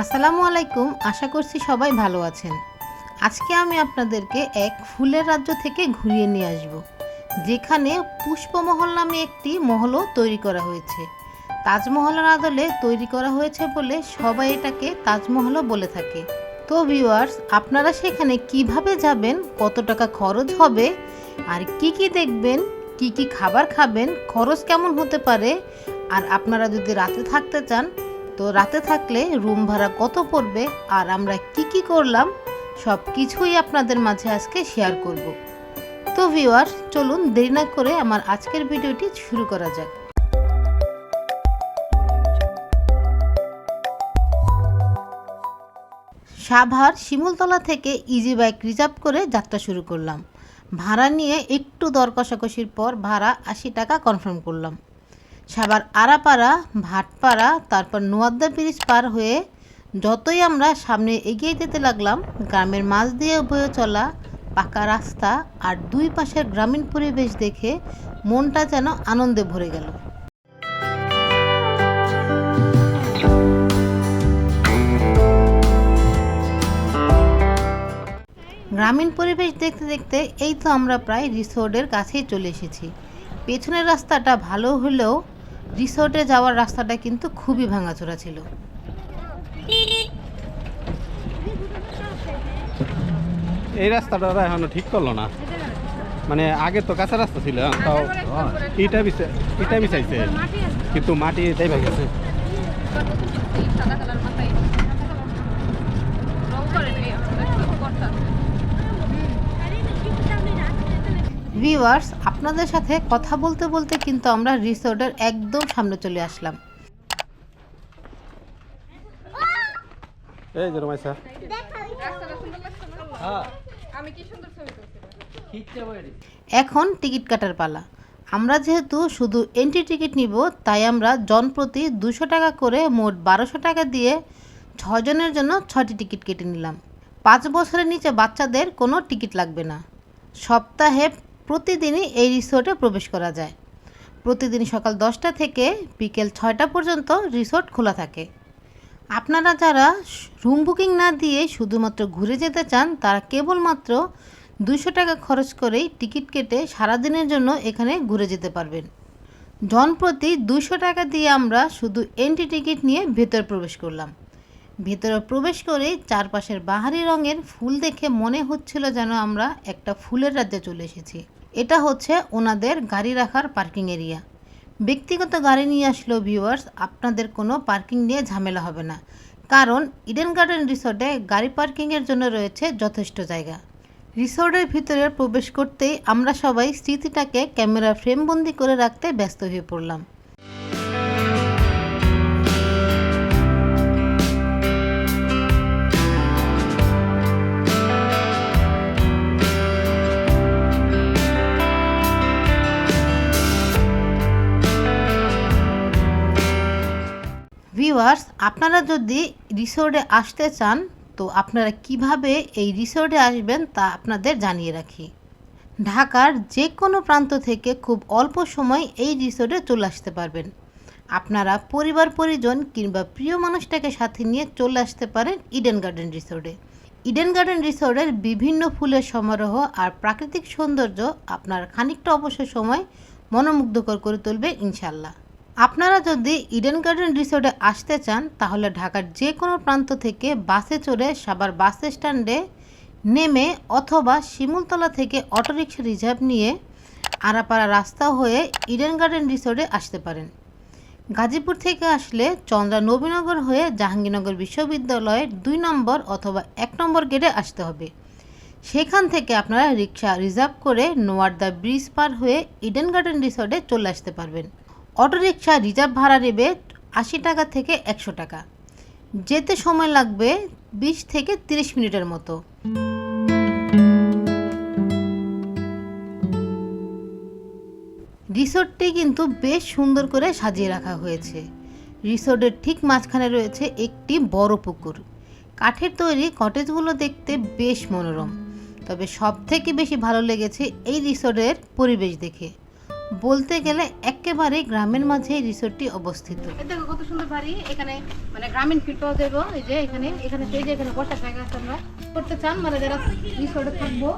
আসসালামু আলাইকুম। আশা করছি সবাই ভালো আছেন। আজকে আমি আপনাদেরকে এক ফুলের রাজ্য থেকে ঘুরিয়ে নিয়ে আসব, যেখানে পুষ্পমহল নামে একটি মহলও তৈরি করা হয়েছে। তাজমহলের আদলে তৈরি করা হয়েছে বলে সবাই এটাকে তাজমহলও বলে থাকে। তো ভিউয়ার্স, আপনারা সেখানে কিভাবে যাবেন, কত টাকা খরচ হবে, আর কি কি দেখবেন, কি কি খাবার খাবেন, খরচ কেমন হতে পারে, আর আপনারা যদি রাতে থাকতে চান তো রাতে থাকলে রুম ভাড়া কত পড়বে, আর আমরা কি কি করলাম, সব কিছুই আপনাদের মাঝে আজকে শেয়ার করব। তো ভিউয়ার্স, চলুন দেরি না করে আমার আজকের ভিডিওটি শুরু করা যাক। সাভার শিমুলতলা থেকে ইজি বাইক রিজার্ভ করে যাত্রা শুরু করলাম। ভাড়া নিয়ে একটু দর কষাকষির পর ভাড়া 80 টাকা কনফার্ম করলাম। সাভার আড়াপাড়া, ভাটপাড়া, তারপর নোয়াদ্দা ব্রিজ পার হয়ে যতই আমরা সামনে এগিয়ে যেতে লাগলাম, গ্রামের মাঝ দিয়ে বয়ে চলা পাকা রাস্তা আর দুই পাশের গ্রামীণ পরিবেশ দেখে মনটা যেন আনন্দে ভরে গেল। গ্রামীণ পরিবেশ দেখতে দেখতে এই তো আমরা প্রায় রিসোর্টের কাছেই চলে এসেছি। পেছনের রাস্তাটা ভালো হলেও রিসোর্টে যাওয়ার রাস্তাটা কিন্তু খুবই ভাঙাচোরা ছিল। এই রাস্তাটা ওরা এখনো ঠিক করলো না, মানে আগে তো কাঁচা রাস্তা ছিল, তাও ইটা বিছাইছে, কিন্তু মাটি এটাই ভাই গেছে। ভিউয়ার্স, আপনাদের সাথে কথা বলতে বলতে কিন্তু আমরা রিসোর্টের একদম সামনে চলে আসলাম। এই যে রমাইসা, এখন টিকিট কাটার পালা। আমরা যেহেতু শুধু এন্ট্রি টিকিট নিব, তাই আমরা জনপ্রতি 200 টাকা করে মোট 1200 টাকা দিয়ে 6 জনের জন্য 6টি টিকিট কেটে নিলাম। 5 বছরের নিচে বাচ্চাদের কোনো টিকিট লাগবে না। সপ্তাহে প্রতিদিনই এই রিসোর্টে প্রবেশ করা যায়। প্রতিদিন সকাল 10টা থেকে বিকেল 6টা পর্যন্ত রিসোর্ট খোলা থাকে। আপনারা যারা রুম বুকিং না দিয়ে শুধুমাত্র ঘুরে যেতে চান, তারা কেবলমাত্র 200 টাকা খরচ করেই টিকিট কেটে সারাদিনের জন্য এখানে ঘুরে যেতে পারবেন। জনপ্রতি 200 টাকা দিয়ে আমরা শুধু এন্ট্রি টিকিট নিয়ে ভেতরে প্রবেশ করলাম। ভেতরে প্রবেশ করে চারপাশের বাহারি রঙের ফুল দেখে মনে হচ্ছিল যেন আমরা একটা ফুলের রাজ্যে চলে এসেছি। এটা হচ্ছে ওনাদের গাড়ি রাখার পার্কিং এরিয়া। ব্যক্তিগত গাড়ি নিয়ে আসলেও ভিউয়ার্স, আপনাদের কোনো পার্কিং নিয়ে ঝামেলা হবে না, কারণ ইডেন গার্ডেন রিসোর্টে গাড়ি পার্কিংয়ের জন্য রয়েছে যথেষ্ট জায়গা। রিসোর্টের ভিতরে প্রবেশ করতেই আমরা সবাই স্মৃতিটাকে ক্যামেরা ফ্রেমবন্দি করে রাখতে ব্যস্ত হয়ে পড়লাম। ভিউয়ার্স, আপনারা যদি রিসোর্টে আসতে চান তো আপনারা কিভাবে এই রিসোর্টে আসবেন তা আপনাদের জানিয়ে রাখি। ঢাকার যে কোনো প্রান্ত থেকে খুব অল্প সময় এই রিসোর্টে চলে আসতে পারবেন। আপনারা পরিবার পরিজন কিংবা প্রিয় মানুষটাকে সাথে নিয়ে চলে আসতে পারেন ইডেন গার্ডেন রিসোর্টে। ইডেন গার্ডেন রিসোর্টের বিভিন্ন ফুলের সমারোহ আর প্রাকৃতিক সৌন্দর্য আপনার খানিকটা অবসর সময় মনোমুগ্ধকর করে তুলবে ইনশাল্লাহ। আপনারা যদি ইডেন গার্ডেন রিসোর্টে আসতে চান তাহলে ঢাকার যে কোনো প্রান্ত থেকে বাসে চড়ে সাভার বাস স্ট্যান্ডে নেমে অথবা শিমুলতলা থেকে অটোরিকশা রিজার্ভ নিয়ে আড়াপাড়া রাস্তা হয়ে ইডেন গার্ডেন রিসোর্টে আসতে পারেন। গাজীপুর থেকে আসলে চন্দ্রা নবীনগর হয়ে জাহাঙ্গীরনগর বিশ্ববিদ্যালয়ের 2 নম্বর অথবা 1 নম্বর গেটে আসতে হবে। সেখান থেকে আপনারা রিক্সা রিজার্ভ করে নোয়াদ্দা ব্রিজ পার হয়ে ইডেন গার্ডেন রিসোর্টে চলে আসতে পারবেন। অটোরিকশা রিজার্ভ ভাড়া নেবে 80 টাকা থেকে 100 টাকা। যেতে সময় লাগবে 20 থেকে 30 মিনিটের মতো। রিসোর্টটি কিন্তু বেশ সুন্দর করে সাজিয়ে রাখা হয়েছে। রিসোর্টের ঠিক মাঝখানে রয়েছে একটি বড় পুকুর। কাঠের তৈরি কটেজগুলো দেখতে বেশ মনোরম। তবে সবথেকে বেশি ভালো লেগেছে এই রিসোর্টের পরিবেশ দেখে। বলতে গেলে একেবারে গ্রামের মাঝে এই রিসোর্টটি অবস্থিত। দেখো কত সুন্দর বাড়ি, এখানে মানে গ্রামীণ ফিল পাওয়া যাবে। এই যে এখানে এই যে এখানে বসার জায়গা আছে, আমরা করতে চান মানে যারা রিসোর্টে থাকবো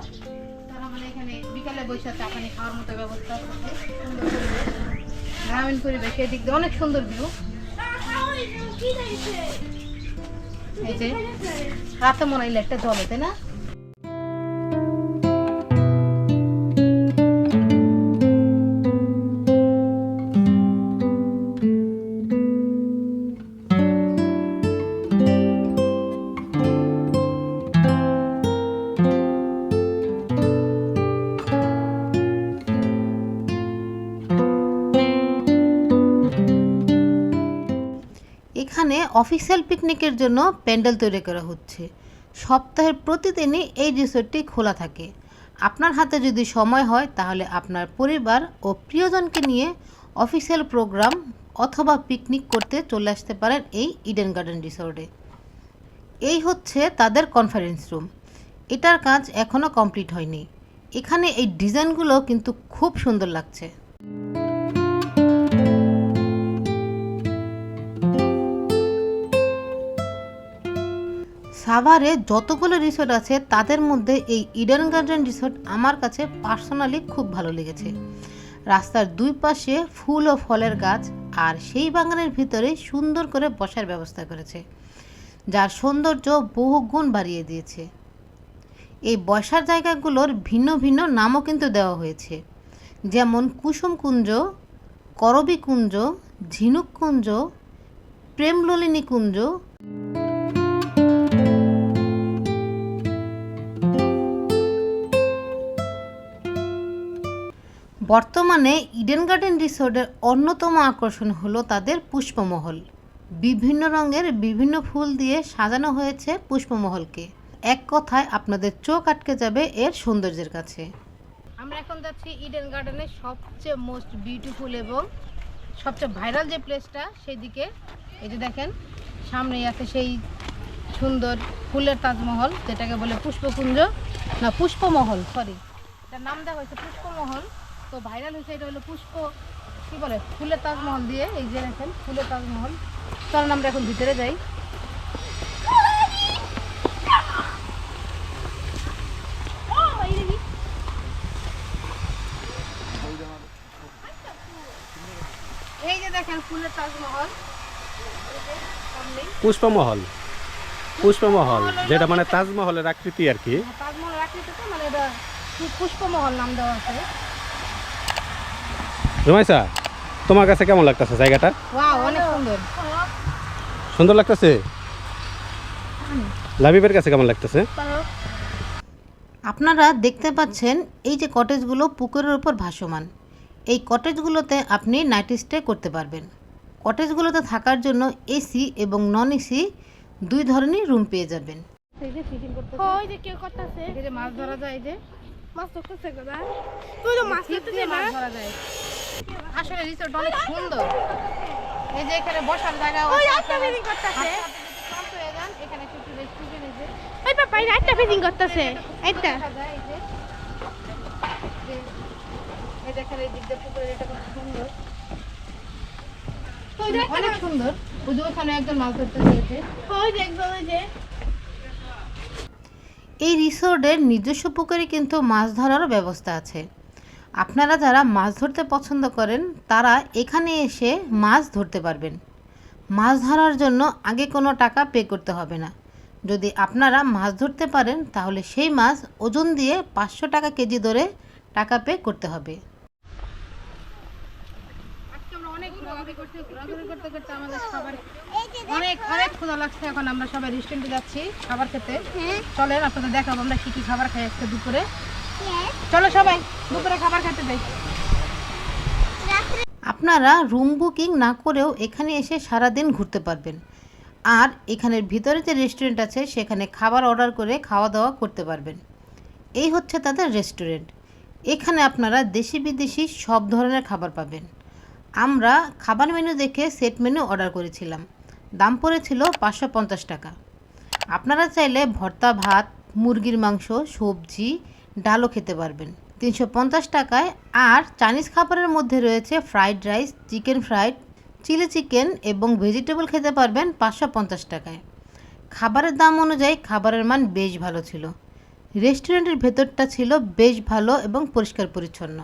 তারা মানে এখানে বিকালে বসে চা পানি খাওয়ার মতো ব্যবস্থা আছে। সুন্দর পরিবেশ, গ্রামীণ পরিবেশ, এই দিক দিয়ে অনেক সুন্দর ভিউ। এই যে রাতে মনে হয় একটা জলে, তাই না? এখানে অফিসিয়াল পিকনিকের জন্য প্যান্ডেল তৈরি করা হচ্ছে। সপ্তাহের প্রতিদিনই এই রিসোর্টটি খোলা থাকে। আপনার হাতে যদি সময় হয় তাহলে আপনার পরিবার ও প্রিয়জনকে নিয়ে অফিসিয়াল প্রোগ্রাম অথবা পিকনিক করতে চলে আসতে পারেন এই ইডেন গার্ডেন রিসোর্টে। এই হচ্ছে তাদের কনফারেন্স রুম। এটার কাজ এখনও কমপ্লিট হয়নি। এখানে এই ডিজাইনগুলো কিন্তু খুব সুন্দর লাগছে। সাভারে যতগুলো রিসোর্ট আছে তাদের মধ্যে এই ইডেন গার্ডেন রিসোর্ট আমার কাছে পার্সোনালি খুব ভালো লেগেছে। রাস্তার দুই পাশে ফুল ও ফলের গাছ, আর সেই বাগানের ভিতরে সুন্দর করে বসার ব্যবস্থা করেছে, যার সৌন্দর্য বহু গুণ বাড়িয়ে দিয়েছে। এই বসার জায়গাগুলোর ভিন্ন ভিন্ন নামও কিন্তু দেওয়া হয়েছে, যেমন কুসুম কুঞ্জ, করবী কুঞ্জ, ঝিনুক কুঞ্জ, প্রেমললিনী কুঞ্জ। বর্তমানে ইডেন গার্ডেন রিসোর্টের অন্যতম আকর্ষণ হলো তাদের পুষ্পমহল। বিভিন্ন রঙের বিভিন্ন ফুল দিয়ে সাজানো হয়েছে পুষ্পমহলকে। এক কথায় আপনাদের চোখ আটকে যাবে এর সৌন্দর্যের কাছে। আমরা এখন যাচ্ছি ইডেন গার্ডেনের সবচেয়ে মোস্ট বিউটিফুল এবং সবচেয়ে ভাইরাল যে প্লেসটা, সেই দিকে। এই যে দেখেন সামনেই আছে সেই সুন্দর ফুলের তাজমহল, যেটাকে বলে পুষ্পকুঞ্জ, না পুষ্পমহল, সরি, এটার নাম দেওয়া হয়েছে পুষ্পমহল। তো ভাইরাল হয়েছে এটা হলো পুষ্প কি বলে ফুলের তাজমহল দিয়ে। এই যে দেখেন ফুলের তাজমহল। চলুন আমরা এখন ভিতরে যাই। এই যে দেখেন ফুলের তাজমহল, পুষ্পমহল, পুষ্পমহল যেটা মানে তাজমহলের আকৃতি আর কি। তাজমহল আকৃতিতে মানে এটা পুষ্পমহল নাম দেওয়া আছে। রুমাইসা, তোমার কাছে কেমন লাগতেছে জায়গাটা? ওয়াও, অনেক সুন্দর। সুন্দর লাগতেছে? লাবিবের কাছে কেমন লাগতেছে? আপনারা দেখতে পাচ্ছেন এই যে কটেজগুলো পুকুরের উপর ভাসমান। এই কটেজগুলোতে আপনি নাইট স্টে করতে পারবেন। কটেজগুলোতে থাকার জন্য এসি এবং নন এসি দুই ধরনের রুম পেয়ে যাবেন। এই যে ফিশিং করতে, ওই যে কেউ করতেছে, এই যে মাছ ধরা যায়, এই যে মাছ ধরতেছে গদা, তুই তো মাছ ছিপ ধরতেছিস দিয়ে না? মাছ ধরা যায়। আসলে রিসোর্ট অনেক সুন্দর। এই যে এখানে বসার জায়গা, ওই একটা ফিশিং করতেছে, ক্লান্ত হয়ে যান এখানে একটু রেস্ট নিতে নিজে ওই পাপা এই একটা ফিশিং করতেছে, একটা বসা যায়। এই দেখেন এই দিক দিয়ে পুকুরের এটা কত সুন্দর, অনেক সুন্দর। ওই যে ওখানে একজন মাছ ধরতে গিয়েছে, ওই দেখবো ওই যে এই রিসোর্টের নিজস্ব পুকুরে কিন্তু মাছ ধরারও ব্যবস্থা আছে। আপনারা যারা মাছ ধরতে পছন্দ করেন তারা এখানে এসে মাছ ধরতে পারবেন। মাছ ধরার জন্য আগে কোনো টাকা পে করতে হবে না। যদি আপনারা মাছ ধরতে পারেন তাহলে সেই মাছ ওজন দিয়ে 500 টাকা কেজি ধরে টাকা পে করতে হবে। আজকে আমরা অনেক ঘোরাঘুরি করতে করতে আমাদের সবার অনেক অনেক ক্ষুধা লাগছে। এখন আমরা সবাই রেস্টুরেন্টে যাচ্ছি খাবার খেতে। চলেন আপনাদের দেখাবো আমরা কি কি খাবার খাই আজকে দুপুরে। চলো সবাই দুপুরে খাবার খেতে যাই। আপনারা রুম বুকিং না করেও এখানে এসে সারাদিন ঘুরতে পারবেন। আর এখানের ভিতরে যে রেস্টুরেন্ট আছে সেখানে খাবার অর্ডার করে খাওয়া দাওয়া করতে পারবেন। এই হচ্ছে তাদের রেস্টুরেন্ট। এখানে আপনারা দেশি বিদেশি সব ধরনের খাবার পাবেন। আমরা খাবার মেনু দেখে সেট মেনু অর্ডার করেছিলাম, দাম পড়েছিল 550 টাকা। আপনারা চাইলে ভর্তা ভাত, মুরগির মাংস, সবজি, ডালও খেতে পারবেন। 350 টাকায়। আর চাইনিজ খাবারের মধ্যে রয়েছে fried rice, chicken fried, chilli chicken এবং ভেজিটেবল খেতে পারবেন 550 টাকায়। খাবারের দাম অনুযায়ী খাবারের মান বেশ ভালো ছিল। রেস্টুরেন্টের ভেতরটা ছিল বেশ ভালো এবং পরিষ্কার পরিচ্ছন্ন।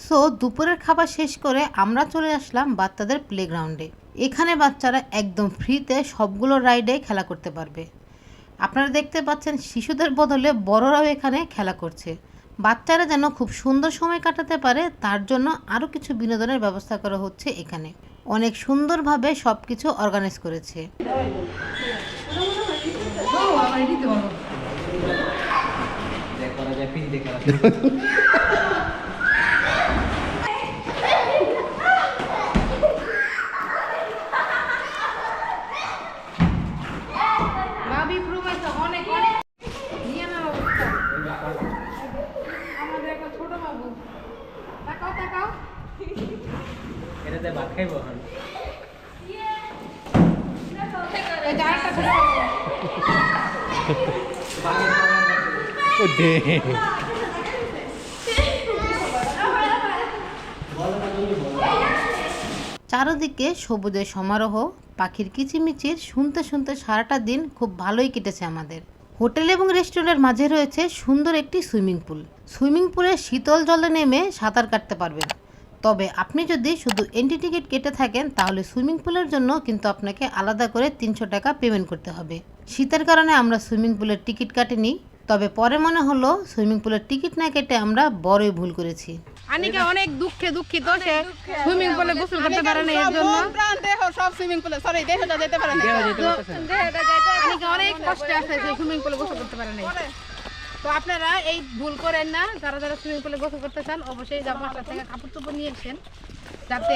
সো দুপুরের খাবার শেষ করে আমরা চলে আসলাম বাচ্চাদের প্লেগ্রাউন্ডে। এখানে বাচ্চারা একদম ফ্রিতে সবগুলো রাইডে খেলা করতে পারবে। আপনারা দেখতে পাচ্ছেন শিশুদের বদলে বড়রাও এখানে খেলা করছে। বাচ্চারা যেন খুব সুন্দর সময় কাটাতে পারে তার জন্য আরও কিছু বিনোদনের ব্যবস্থা করা হচ্ছে এখানে। অনেক সুন্দরভাবে সব কিছু অর্গানাইজ করেছে। ভাবি প্রুফ আছে অনেক অনেক নিয়ে না অবস্থা। আমাদের একটা ছোট বাবু, তাকাও তাকাও। এটাতে ভাত খাইবো এখন। এই যে আরেকটা ছোট বাবু। ও দে চারদিকে সবুজের সমারোহ, পাখির কিচিমিচির শুনতে শুনতে সারাটা দিন খুব ভালোই কেটেছে আমাদের। হোটেল এবং রেস্টুরেন্টের মাঝে রয়েছে সুন্দর একটি সুইমিং পুল। সুইমিং পুলে শীতল জলে নেমে সাঁতার কাটতে পারবেন। তবে আপনি যদি শুধু এন্ট্রি টিকিট কেটে থাকেন তাহলে সুইমিং পুলের জন্য কিন্তু আপনাকে আলাদা করে 300 টাকা পেমেন্ট করতে হবে। শীতের কারণে আমরা সুইমিং পুলের টিকিট কাটিনি, তবে পরে মনে হলো সুইমিং পুলের টিকিট না কেটে আমরা বড়ই ভুল করেছি। আনিকা অনেক দুঃখিত সে সুইমিং পুলে গোসল করতে পারে না, এর জন্য সব সুইমিং পুলে সরি দেহটা যেতে পারে না। আনিকা অনেক কষ্টে আছে, সে সুইমিং পুলে গোসল করতে পারে না। তো আপনারা এই ভুল করেন না, যারা যারা সুইমিং পুলে গোসল করতে চান অবশ্যই বাসা থেকে কাপড় চোপড় নিয়ে আসেন, যাতে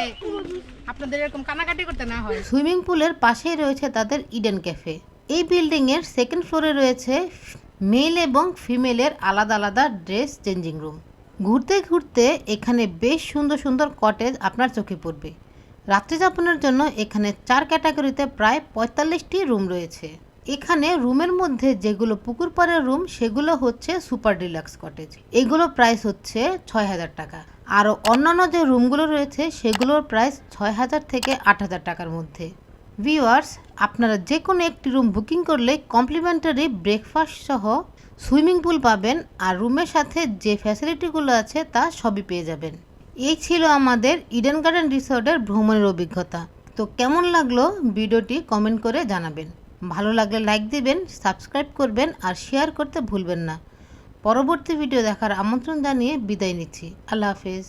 আপনাদের এরকম কানাকাটি করতে না হয়। সুইমিং পুলের পাশেই রয়েছে তাদের ইডেন ক্যাফে। এই বিল্ডিংয়ের সেকেন্ড ফ্লোরে রয়েছে মেল এবং ফিমেলের আলাদা আলাদা ড্রেস চেঞ্জিং রুম। ঘুরতে ঘুরতে এখানে বেশ সুন্দর সুন্দর কটেজ আপনার চোখে পড়বে। রাত্রিযাপনের জন্য এখানে 4 ক্যাটাগরিতে প্রায় 45টি রুম রয়েছে। এখানে রুমের মধ্যে যেগুলো পুকুর পাড়ের রুম সেগুলো হচ্ছে সুপার ডিলাক্স কটেজ। এগুলো প্রাইস হচ্ছে 6000 টাকা। আরও অন্যান্য যে রুমগুলো রয়েছে সেগুলোর প্রাইস 6000 থেকে 8000 টাকার মধ্যে। ভিউয়ার্স, আপনারা যে কোনো একটি রুম বুকিং করলে কমপ্লিমেন্টারি ব্রেকফাস্ট সহ সুইমিং পুল পাবেন, আর রুমের সাথে যে ফ্যাসিলিটিগুলো আছে তা সবই পেয়ে যাবেন। এই ছিল আমাদের ইডেন গার্ডেন রিসোর্টের ভ্রমণের অভিজ্ঞতা। তো কেমন লাগলো ভিডিওটি কমেন্ট করে জানাবেন। ভালো লাগলে লাইক দিবেন, সাবস্ক্রাইব করবেন আর শেয়ার করতে ভুলবেন না। পরবর্তী ভিডিও দেখার আমন্ত্রণ জানিয়ে বিদায় নিচ্ছি। আল্লাহ হাফেজ।